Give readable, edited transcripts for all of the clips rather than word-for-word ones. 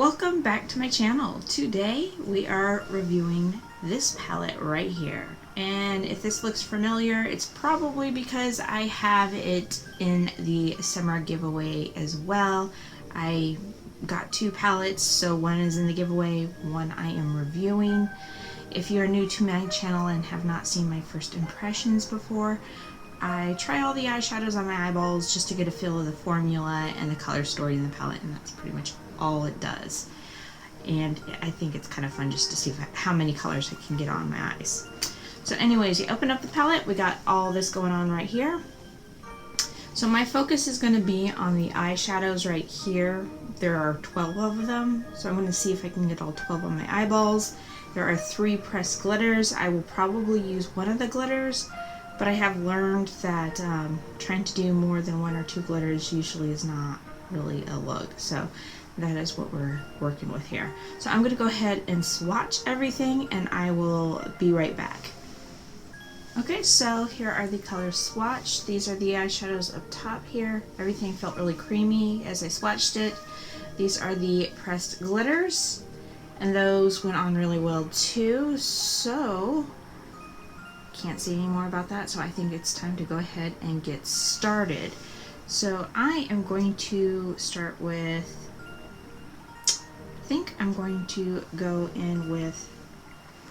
Welcome back to my channel. Today we are reviewing this palette right here. And if this looks familiar, it's probably because I have it in the summer giveaway as well. I got two palettes, so one is in the giveaway, one I am reviewing. If you're new to my channel and have not seen my first impressions before, I try all the eyeshadows on my eyeballs just to get a feel of the formula and the color story in the palette, and that's pretty much all it does. And I think it's kind of fun just to see how many colors I can get on my eyes. So anyways, you open up the palette, we got all this going on right here. So my focus is going to be on the eyeshadows right here. There are 12 of them, so I'm going to see if I can get all 12 on my eyeballs. There are 3 pressed glitters. I will probably use one of the glitters, but I have learned that trying to do more than 1 or 2 glitters usually is not really a look. So that is what we're working with here. So I'm going to go ahead and swatch everything, and I will be right back. Okay, so here are the colors swatched. These are the eyeshadows up top here. Everything felt really creamy as I swatched it. These are the pressed glitters, and those went on really well too. So can't say any more about that, so I think it's time to go ahead and get started. So I am going to start with, I think I'm going to go in with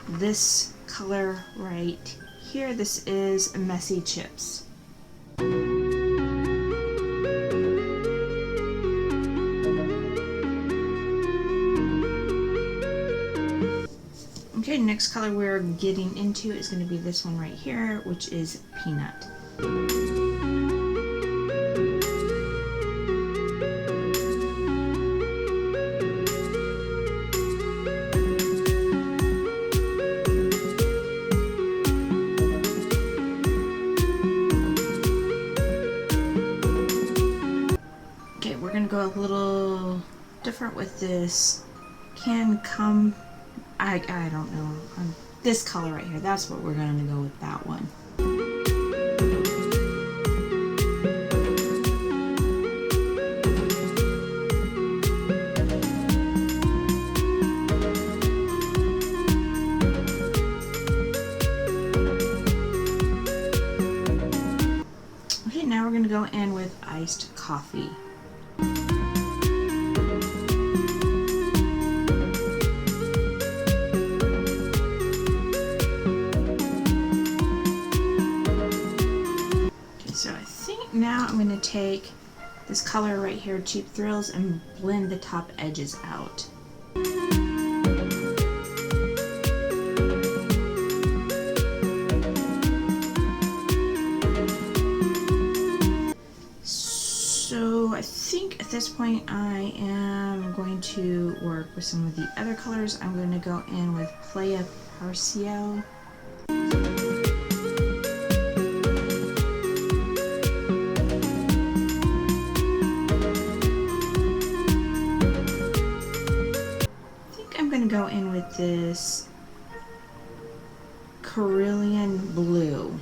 this color right here. This is Messy Chips. Okay, next color we're getting into is going to be this one right here, which is Peanut. Okay, we're going to go a little different with this Can Come, I don't know, this color right here. That's what we're going to go with, that one. Okay, now we're going to go in with Iced Coffee. So I think now I'm going to take this color right here, Cheap Thrills, and blend the top edges out. So I think at this point I am going to work with some of the other colors. I'm going to go in with Playa Parcio. Go in with this Cerulean Blue.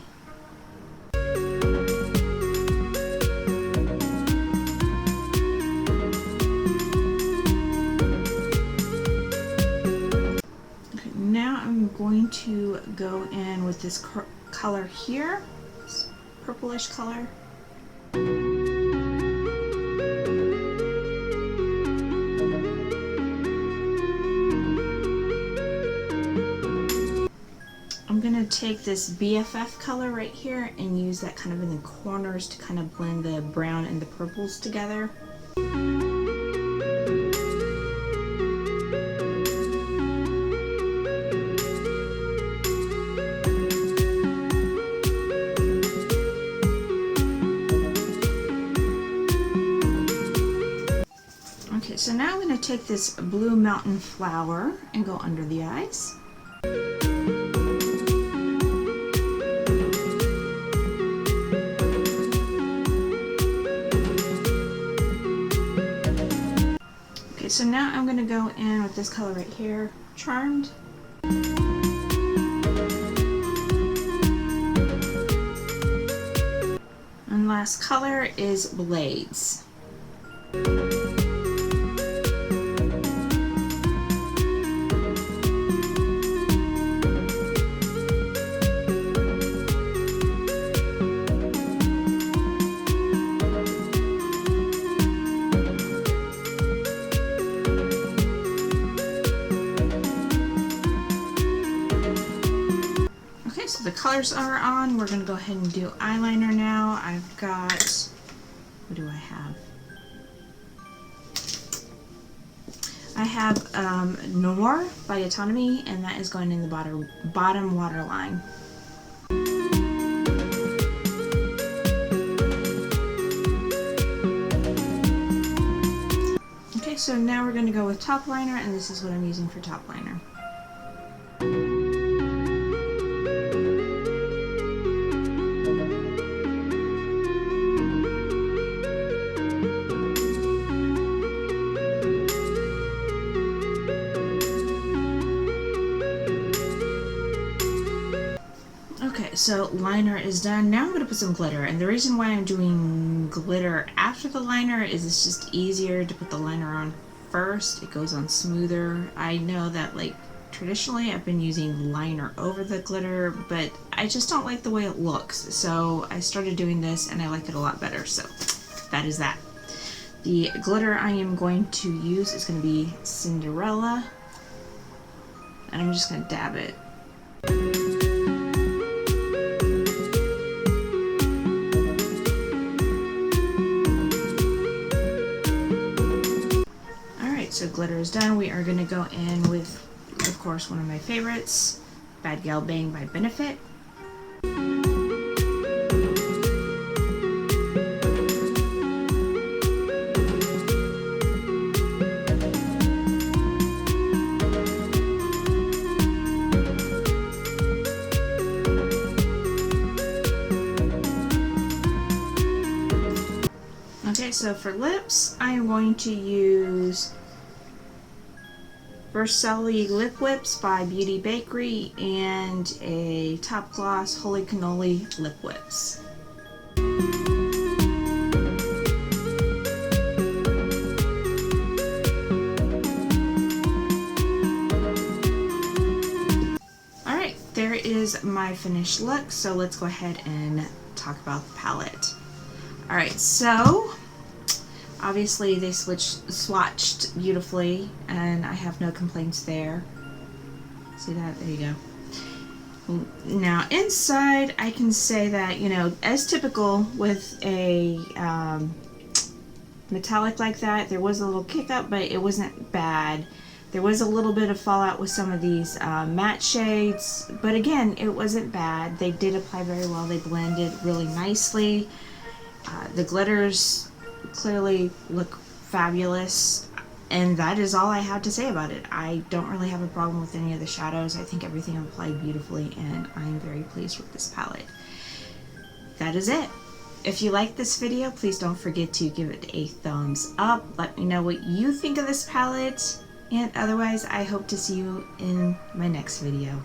Okay, now I'm going to go in with this color here, this purplish color. I'm going to take this BFF color right here and use that kind of in the corners to kind of blend the brown and the purples together. Okay, so now I'm going to take this Blue Mountain Flower and go under the eyes. So now I'm going to go in with this color right here, Charmed. And last color is Blades. so the colors are on. We're going to go ahead and do eyeliner now. I've got, what do I have? I have Noir by Autonomy, and that is going in the bottom waterline. Okay, so now we're going to go with top liner, and this is what I'm using for top liner. Okay, so liner is done. Now I'm going to put some glitter, and the reason why I'm doing glitter after the liner is it's just easier to put the liner on first. It goes on smoother. I know that, like, traditionally I've been using liner over the glitter, but I just don't like the way it looks, so I started doing this and I like it a lot better, so that is that. The glitter I am going to use is going to be Cinderella, and I'm just going to dab it. So glitter is done. We are going to go in with, of course, one of my favorites, Bad Gal Bang by Benefit. Okay, so for lips, I am going to use Shelly Lip Whips by Beauty Bakery and a Top Gloss Holy Cannoli Lip Whips. Alright, there is my finished look, so let's go ahead and talk about the palette. Alright, so obviously they swatched beautifully, and I have no complaints there. See that? There you go. Now inside, I can say that, you know, as typical with a metallic like that, there was a little kick up, but it wasn't bad. There was a little bit of fallout with some of these matte shades, but again, it wasn't bad. They did apply very well. They blended really nicely. The glitters clearly look fabulous, and that is all I have to say about it. I don't really have a problem with any of the shadows. I think everything applied beautifully, and I'm very pleased with this palette. That is it. If you like this video, please don't forget to give it a thumbs up. Let me know what you think of this palette, and otherwise I hope to see you in my next video.